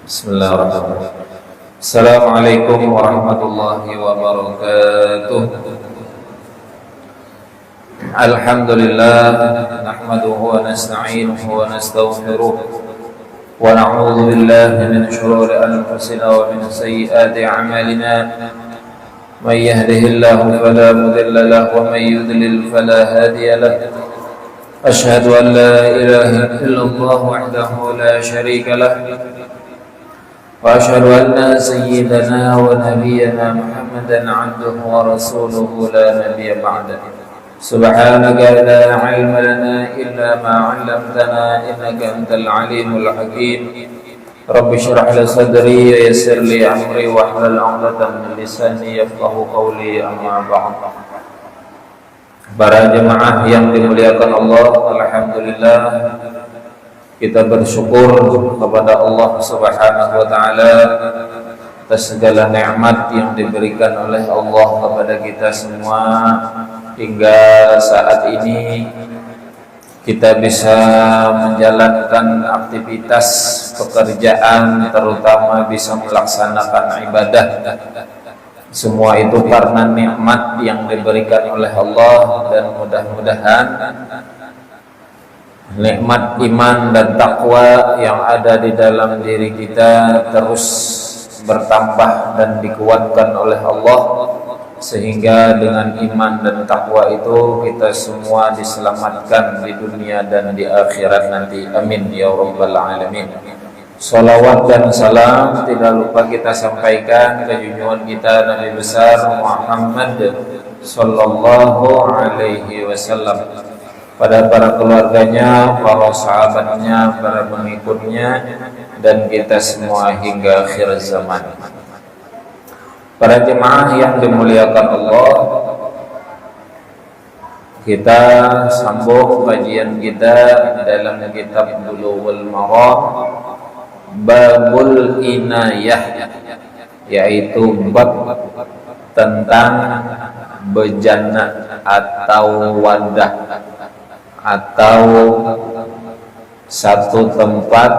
Bismillahirrahmanirrahim. Assalamualaikum warahmatullahi wabarakatuh. Alhamdulillah, nahmaduhu wa nasta'inuhu wa nastaghfiruh wa na'udzu billahi min shururi anfusina wa min sayyiati a'malina. May yahdihillahu fala mudilla lahu wa may yudlil fala hadiya lahu. Ashhadu an la ilaha illallah wahdahu la syarika lahu wa asyhadu anna sayyidana wa nabiyyana Muhammadan 'abduhu wa rasuluhu la nabiyya ba'dahu. Subhanaka la 'ilma lana illa ma 'allamtana innaka antal 'alimul hakim. Rabbi shrah li sadri wa yassir li amri wahlul 'uqdatam min lisani yafqahu qawli, amma ba'd. Para jemaah yang dimuliakan Allah, alhamdulillah kita bersyukur kepada Allah Subhanahu wa taala atas segala nikmat yang diberikan oleh Allah kepada kita semua hingga saat ini kita bisa menjalankan aktivitas pekerjaan, terutama bisa melaksanakan ibadah. Semua itu karena nikmat yang diberikan oleh Allah, dan mudah-mudahan nikmat iman dan takwa yang ada di dalam diri kita terus bertambah dan dikuatkan oleh Allah, sehingga dengan iman dan takwa itu kita semua diselamatkan di dunia dan di akhirat nanti. Amin ya rabbal alamin. Salawat dan salam tidak lupa kita sampaikan ke junjungan kita Nabi besar Muhammad sallallahu alaihi wasallam, pada para keluarganya, para sahabatnya, para pengikutnya, dan kita semua hingga akhir zaman. Para jemaah yang dimuliakan Allah, kita sambung kajian kita dalam kitab Bulughul Maram, Babul Inayah, yaitu bab tentang bejana atau wadah, atau satu tempat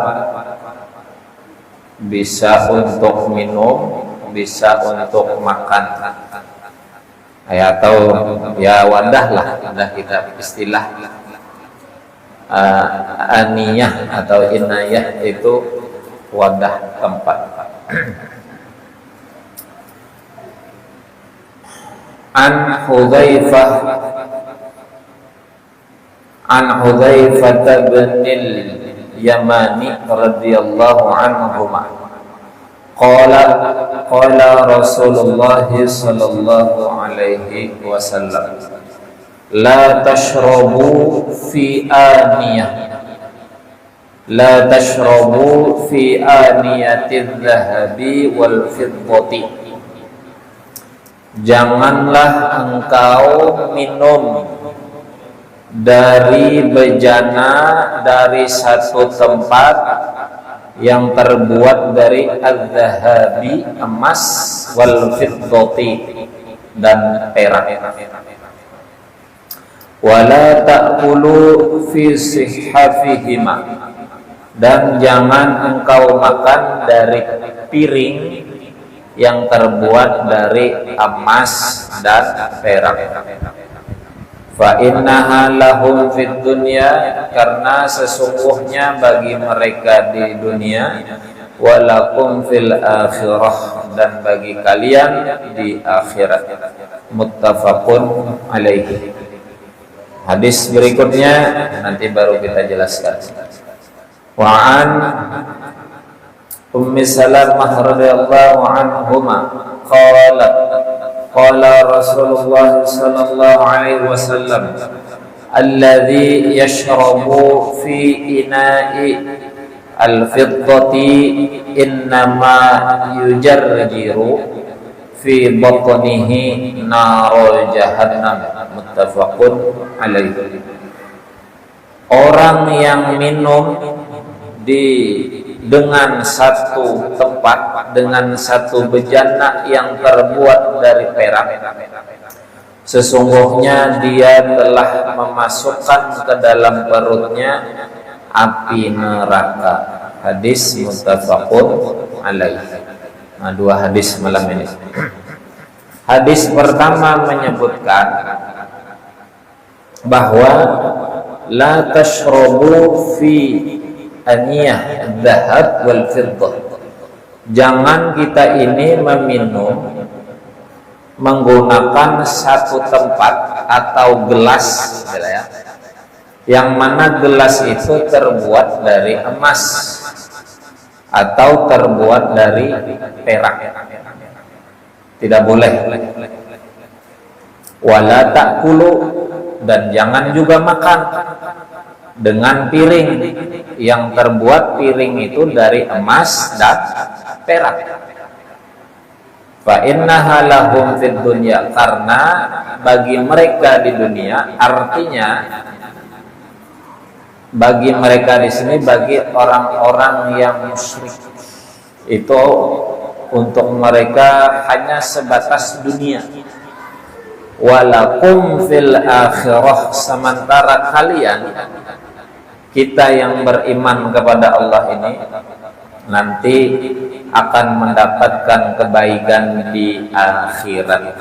bisa untuk minum, bisa untuk makan, atau ya wadah lah, wadah kita istilah aniyah atau inayah itu wadah tempat. An Hudzaifah bin al-Yamani radhiyallahu anhu qala Rasulullah sallallahu alaihi wasallam, la tashrabu fi aniyatiz zahabi wal fiddati. Janganlah engkau minum dari bejana dari satu tempat yang terbuat dari az-zahabi, emas, wal fiddati, dan perak. Wala ta'kulu fi sihhafihima, dan jangan engkau makan dari piring yang terbuat dari emas dan perak. Fa innaha lahum fid dunya, karena sesungguhnya bagi mereka di dunia, walakum fil akhirah, dan bagi kalian di akhirat. Muttafaqun alaihi. Hadis berikutnya nanti baru kita jelaskan. Wa an Ummi Salamah radhiyallahu anhuma qalat qala Rasulullah sallallahu alaihi wasallam, alladhi yashrabu fi ina'i al-fiddati innama yujarjiru fi batnihi narul jahannam. Muttafaqun alaihi. Orang yang minum dengan satu tempat, dengan satu bejana yang terbuat dari perak, sesungguhnya dia telah memasukkan ke dalam perutnya api neraka. hadis muttafaqun alaih. Nah, dua hadis malam ini. Hadis pertama menyebutkan bahwa la tashrabu fi aniyah dzahab wal fiddah. Jangan kita ini meminum menggunakan satu tempat atau gelas, ya, yang mana gelas itu terbuat dari emas atau terbuat dari perak. Tidak boleh. Wala ta'kulu, dan jangan juga makan dengan piring yang terbuat piring itu dari emas dan perak. Fa innaha lahum fid dunya, karena bagi mereka di dunia, artinya bagi mereka di sini, bagi orang-orang yang musyrik itu, untuk mereka hanya sebatas dunia. Walakum fil akhirah, sementara kalian, kita yang beriman kepada Allah ini, nanti akan mendapatkan kebaikan di akhirat.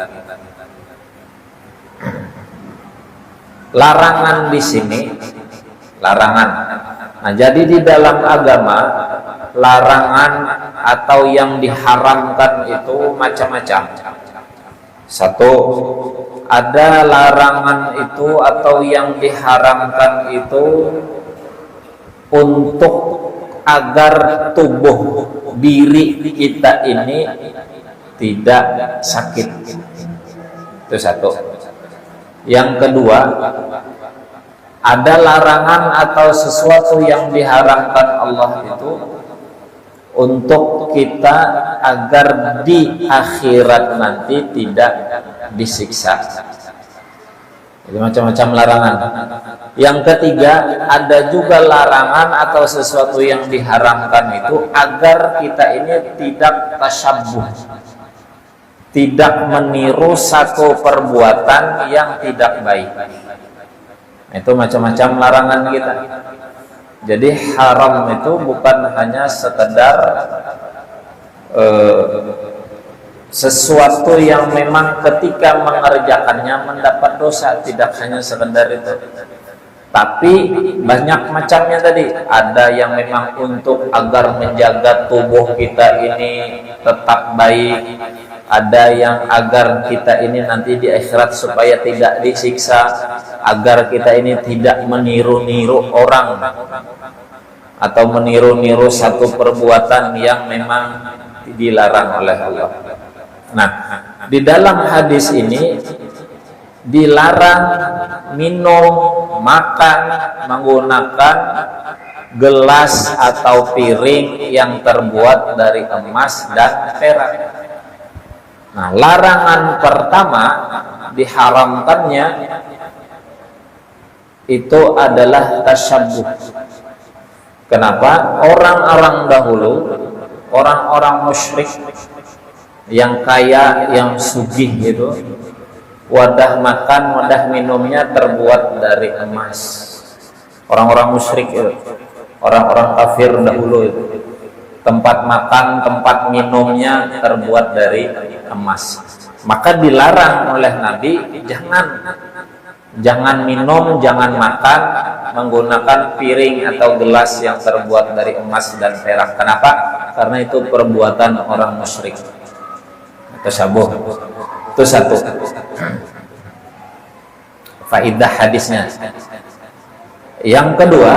Larangan di sini, larangan. Nah, jadi di dalam agama, larangan atau yang diharamkan itu macam-macam. Satu, ada larangan itu atau yang diharamkan itu untuk agar tubuh diri kita ini tidak sakit. Itu satu. Yang kedua, ada larangan atau sesuatu yang diharamkan Allah itu untuk kita agar di akhirat nanti tidak disiksa. Jadi macam-macam larangan. Yang ketiga, ada juga larangan atau sesuatu yang diharamkan itu agar kita ini tidak tasyabbuh, tidak meniru satu perbuatan yang tidak baik. Itu macam-macam larangan kita. Jadi haram itu bukan hanya sekedar sesuatu yang memang ketika mengerjakannya mendapat dosa, tidak hanya sekedar itu. Tapi banyak macamnya tadi. Ada yang memang untuk agar menjaga tubuh kita ini tetap baik. Ada yang agar kita ini nanti di akhirat supaya tidak disiksa, agar kita ini tidak meniru-niru orang atau meniru-niru satu perbuatan yang memang dilarang oleh Allah. Nah, di dalam hadis ini dilarang minum, makan menggunakan gelas atau piring yang terbuat dari emas dan perak. Nah, larangan pertama diharamkannya itu adalah tasyabbuh. Kenapa? Orang-orang dahulu, orang-orang musyrik yang kaya, yang sugih gitu, wadah makan, wadah minumnya terbuat dari emas. Orang-orang musyrik itu, orang-orang kafir dahulu itu, tempat makan, tempat minumnya terbuat dari emas. Maka dilarang oleh Nabi, jangan minum, jangan makan menggunakan piring atau gelas yang terbuat dari emas dan perak. Kenapa? Karena itu perbuatan orang musyrik. Tasabuh. Itu satu faidah hadisnya. Yang kedua,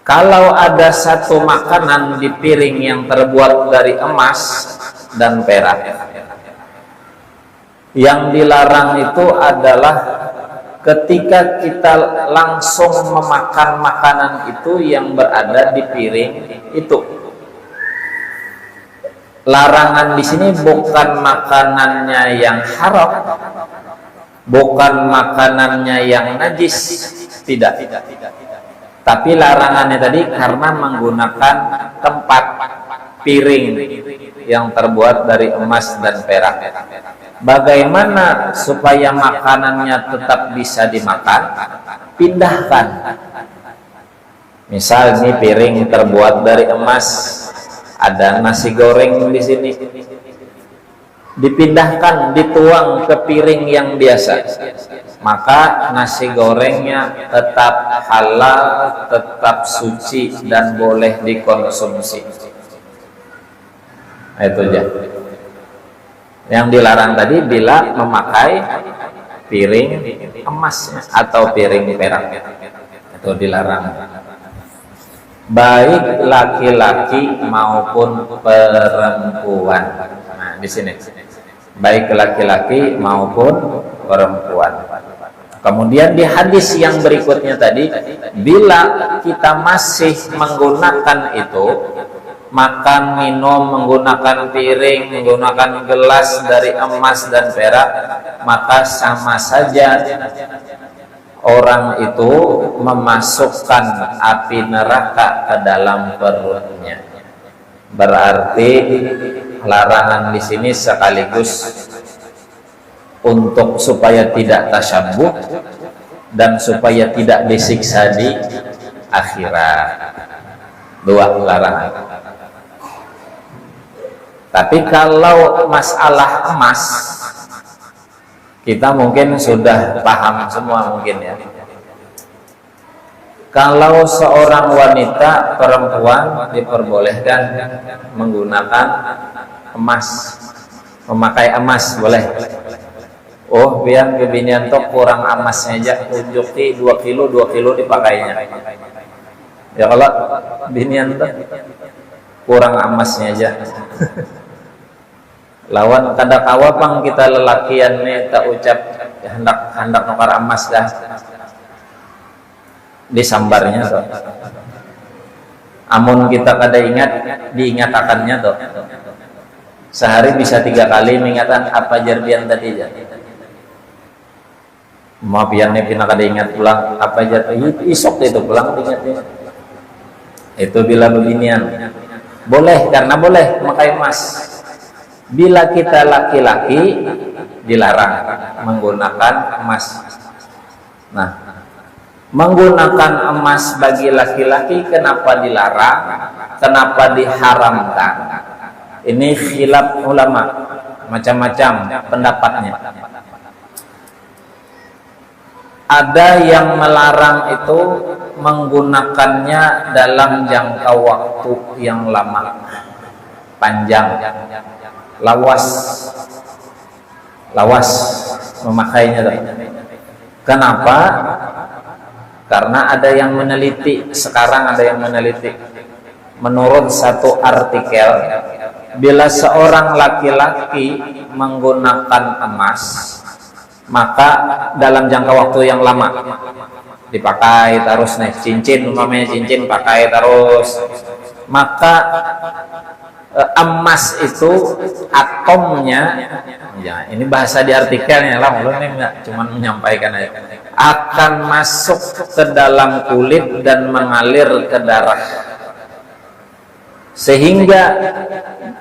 kalau ada satu makanan di piring yang terbuat dari emas dan perak, yang dilarang itu adalah ketika kita langsung memakan makanan itu yang berada di piring itu. Larangan di sini bukan makanannya yang haram, bukan makanannya yang najis, tidak. Tapi larangannya tadi karena menggunakan tempat piring yang terbuat dari emas dan perak. Bagaimana supaya makanannya tetap bisa dimakan? Pindahkan. Misal ini piring terbuat dari emas, ada nasi goreng di sini, dipindahkan, dituang ke piring yang biasa, maka nasi gorengnya tetap halal, tetap suci dan boleh dikonsumsi. Itu aja. Yang dilarang tadi bila memakai piring emas atau piring perak, itu dilarang. Baik laki-laki maupun perempuan. Nah, di sini. Baik laki-laki maupun perempuan. Kemudian di hadis yang berikutnya tadi, bila kita masih menggunakan itu, makan, minum, menggunakan piring, menggunakan gelas dari emas dan perak, maka sama saja orang itu memasukkan api neraka ke dalam perutnya. Berarti larangan di sini sekaligus untuk supaya tidak tasyabuh dan supaya tidak disiksa di akhirat. Dua larangan. Tapi kalau masalah emas, kita mungkin sudah paham semua mungkin ya. Kalau seorang wanita perempuan diperbolehkan menggunakan emas, memakai emas boleh. Oh, biar kebinian tok kurang emasnya aja, unjukti 2 kilo dipakainya. Ya kalau binian tok kurang emasnya aja. Lawan kada kawapang kita lelakian nih tak ucap hendak nukar emas dah disambarnya toh. Amun kita kada ingat diingatakannya toh. Sehari bisa 3 kali mengingatan apa jarbian tadi aja. Maaf ya nih pina kada ingat pulang apa aja isok itu pulang ingatnya. Itu bila beginian. Boleh, karena boleh memakai emas. Bila kita laki-laki dilarang menggunakan emas. Nah, menggunakan emas bagi laki-laki kenapa dilarang? Kenapa diharamkan? Ini khilaf ulama, macam-macam pendapatnya. Ada yang melarang itu menggunakannya dalam jangka waktu yang lama, panjang, lawas memakainya. Kenapa? Karena ada yang meneliti, sekarang ada yang meneliti, menurut satu artikel, bila seorang laki-laki menggunakan emas, maka dalam jangka waktu yang lama dipakai terus nih, cincin umpamanya cincin pakai terus, maka emas itu atomnya, ya ini bahasa di artikelnya lah, ini enggak cuma menyampaikan aja, akan masuk ke dalam kulit dan mengalir ke darah, sehingga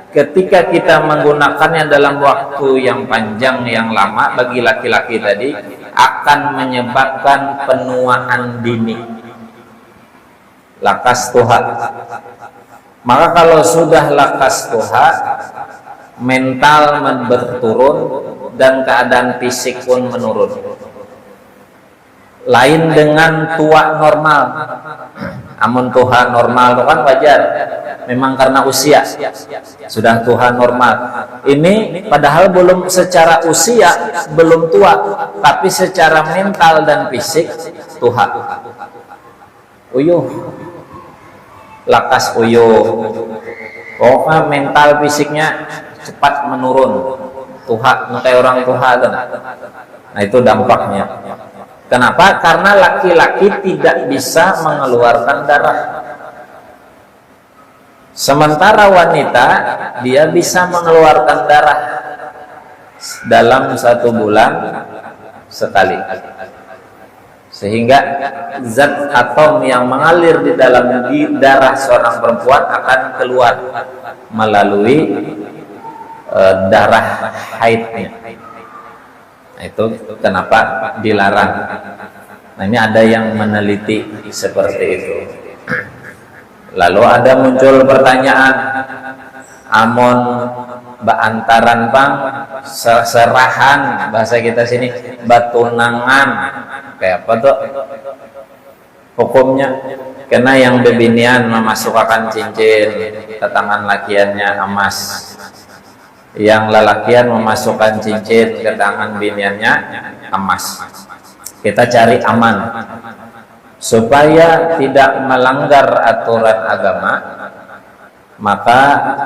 ketika kita menggunakannya dalam waktu yang panjang yang lama, bagi laki-laki tadi akan menyebabkan penuaan dini, lakas tuha. Maka kalau sudah lakas tuha, mental berturun dan keadaan fisik pun menurun. Lain dengan tua normal. Amun tuha normal itu kan wajar, memang karena usia sudah tuha normal. Ini padahal belum secara usia belum tua, tapi secara mental dan fisik tuha. Uyuh, lakas uyuh. Pokoknya mental fisiknya cepat menurun, tuha, kayak orang tuha kan. Nah itu dampaknya. Kenapa? Karena laki-laki tidak bisa mengeluarkan darah. Sementara wanita, dia bisa mengeluarkan darah dalam 1 bulan sekali. Sehingga zat atom yang mengalir di dalam darah seorang perempuan akan keluar melalui darah haidnya. Nah, itu kenapa dilarang. Nah ini ada yang meneliti seperti itu. Lalu ada muncul pertanyaan, amon baantaran pang serahan, bahasa kita sini batunangan, kayak apa tuh hukumnya? Karena yang bebinian memasukkan cincin ke tangan lakiannya emas, yang lelakian memasukkan cincin ke tangan biniannya emas. Kita cari aman supaya tidak melanggar aturan agama, maka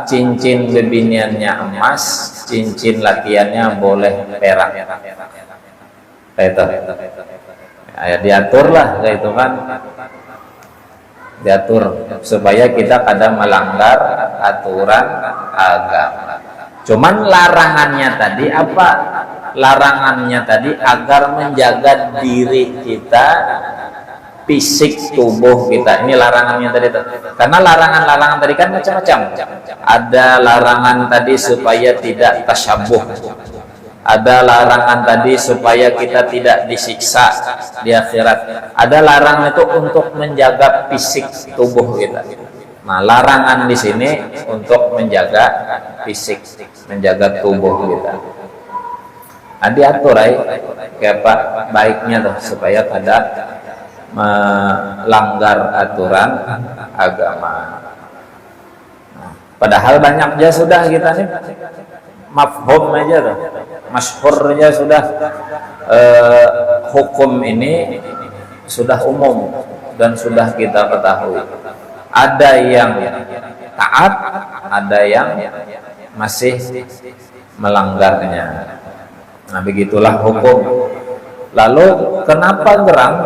cincin bebiniannya emas, cincin lakiannya boleh perak. Itu ya, diaturlah kayak itu kan, diatur supaya kita kadang melanggar aturan agama. Cuman larangannya tadi apa? Larangannya tadi agar menjaga diri kita, fisik tubuh kita. Ini larangannya tadi tuh. Karena larangan-larangan tadi kan macam-macam. Ada larangan tadi supaya tidak tasyabuh. Ada larangan tadi supaya kita tidak disiksa di akhirat. Ada larangan itu untuk menjaga fisik tubuh kita. Nah, larangan di sini untuk menjaga fisik, menjaga tubuh kita. Nah, diatur kayak apa baiknya tuh supaya tidak melanggar aturan agama. Nah, padahal banyak aja sudah kita nih mafhum aja tuh, masyhur aja sudah, hukum ini sudah umum dan sudah kita ketahui. Ada yang taat, ada yang masih melanggarnya. Nah, begitulah hukum. Lalu kenapa gerang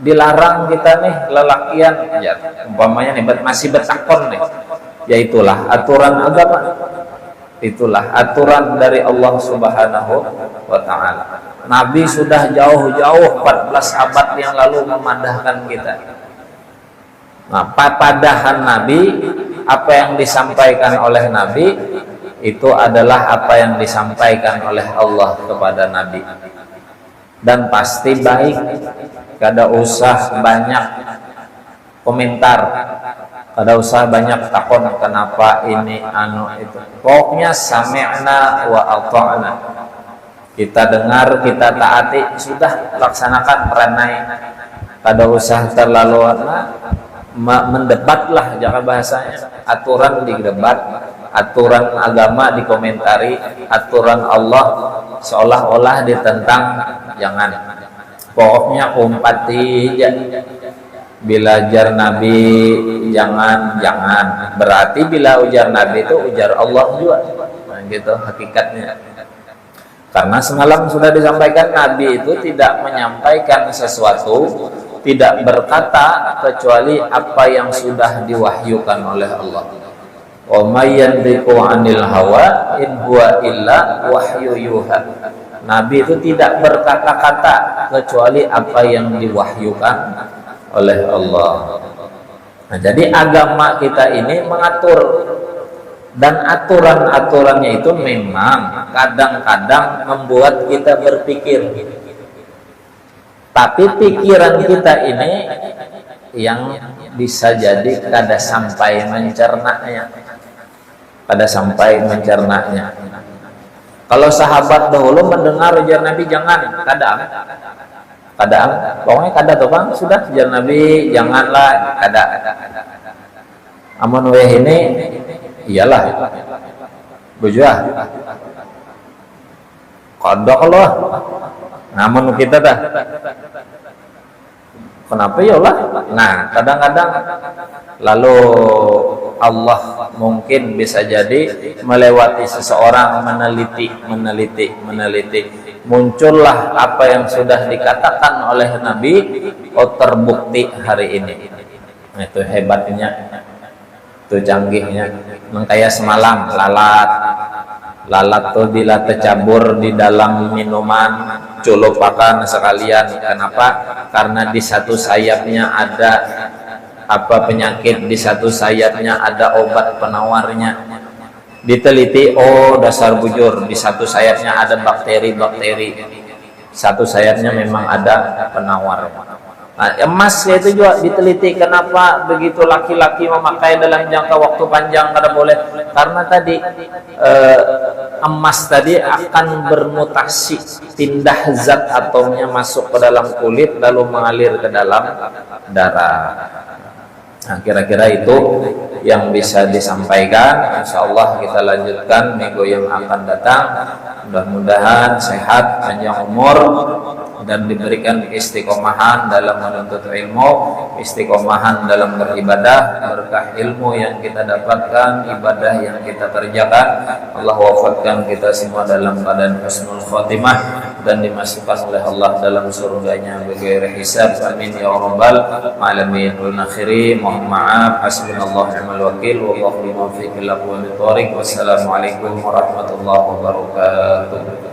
dilarang kita nih lelakian, ya umpamanya nih masih betakon nih, yaitulah aturan agama, itulah aturan dari Allah Subhanahu wa Ta'ala. Nabi sudah jauh-jauh 14 abad yang lalu memadahkan kita. Nah, padahan Nabi, apa yang disampaikan oleh Nabi itu adalah apa yang disampaikan oleh Allah kepada Nabi, dan pasti baik. Kada usah banyak komentar, kada usah banyak takon kenapa ini anu itu. Pokoknya sami'na wa ata'na, kita dengar, kita taati, sudah laksanakan peranai. Kada usah terlalu mendebatlah, jangan bahasanya. Aturan didebat, aturan agama dikomentari, aturan Allah seolah-olah ditentang, jangan. Pokoknya umpati bila ujar Nabi jangan, berarti bila ujar Nabi itu ujar Allah juga. Nah, gitu hakikatnya. Karena semalam sudah disampaikan, Nabi itu tidak menyampaikan sesuatu, tidak berkata kecuali apa yang sudah diwahyukan oleh Allah. Wa may yantiqu 'anil hawa in huwa illa wahyu yuha. Nabi itu tidak berkata-kata kecuali apa yang diwahyukan oleh Allah. Nah, jadi agama kita ini mengatur, dan aturan-aturannya itu memang kadang-kadang membuat kita berpikir. Tapi pikiran kita ini yang bisa jadi kada sampai mencernanya. Kada sampai mencernanya. Kalau sahabat dahulu mendengar ujar Nabi jangan, kadang, pokoknya kada tuh bang, sudah ujar Nabi janganlah, kada. Amun weh ini, iyalah, bujah, kodok loh. Namun kita dah, kenapa ya Allah? Nah, kadang-kadang lalu Allah mungkin bisa jadi melewati seseorang, meneliti, muncullah apa yang sudah dikatakan oleh Nabi, oh terbukti hari ini. Nah, itu hebatnya, itu canggihnya. Makanya semalam lalat tuh bila tercabur di dalam minuman, culupakan sekalian. Kenapa? Karena di satu sayapnya ada penyakit, di satu sayapnya ada obat penawarnya. Diteliti, oh dasar bujur, di satu sayapnya ada bakteri, satu sayapnya memang ada penawar. Nah, emas itu juga diteliti kenapa begitu laki-laki memakai dalam jangka waktu panjang kada boleh, karena tadi emas tadi akan bermutasi, pindah zat atomnya masuk ke dalam kulit lalu mengalir ke dalam darah. Nah, kira-kira itu yang bisa disampaikan. Insyaallah kita lanjutkan minggu yang akan datang. Mudah-mudahan sehat, panjang umur, dan diberikan istiqomahan dalam menuntut ilmu, istiqomahan dalam beribadah, berkah ilmu yang kita dapatkan, ibadah yang kita kerjakan. Allah wafatkan kita semua dalam keadaan husnul khotimah dan dimasukkan oleh Allah dalam surganya bighairi hisab. Amin ya rabbal alamin. Wa akhiri, mohon maaf, hasbunallahu wa ni'mal wakil, wallahu muwaffiq ila aqwamit thoriq. Wassalamualaikum warahmatullahi wabarakatuh.